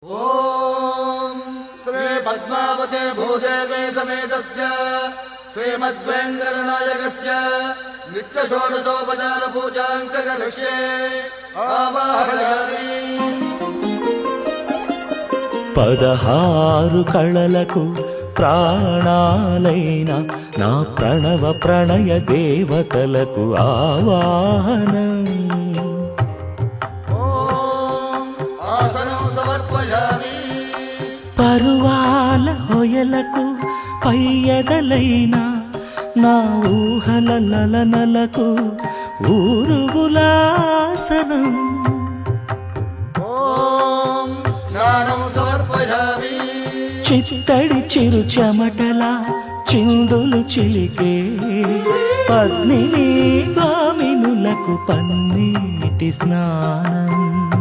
ఓం శ్రీ పద్మావతే భూదేవే సమేతస్య శ్రీమద్వేంకటనాయకస్య నిత్య షోడశోపచార పూజాం చ కరిష్యే ఆవాహయామి. 16 కళలకు ప్రాణాలైన నా ప్రణవ ప్రణయ దేవతలకు ఆవాహనం. ఓం ఆసనం సమర్పయామి. పరువాల హొయలకు పయ్యదలైన నా ఊహల లలనలకు ఊరువులాసనం. ఓం స్నానం సమర్పయామి. చిత్తడి చిరు చెమటల చిందులు చిలికే పద్మిని భామినులకు పన్నీటి స్నానం.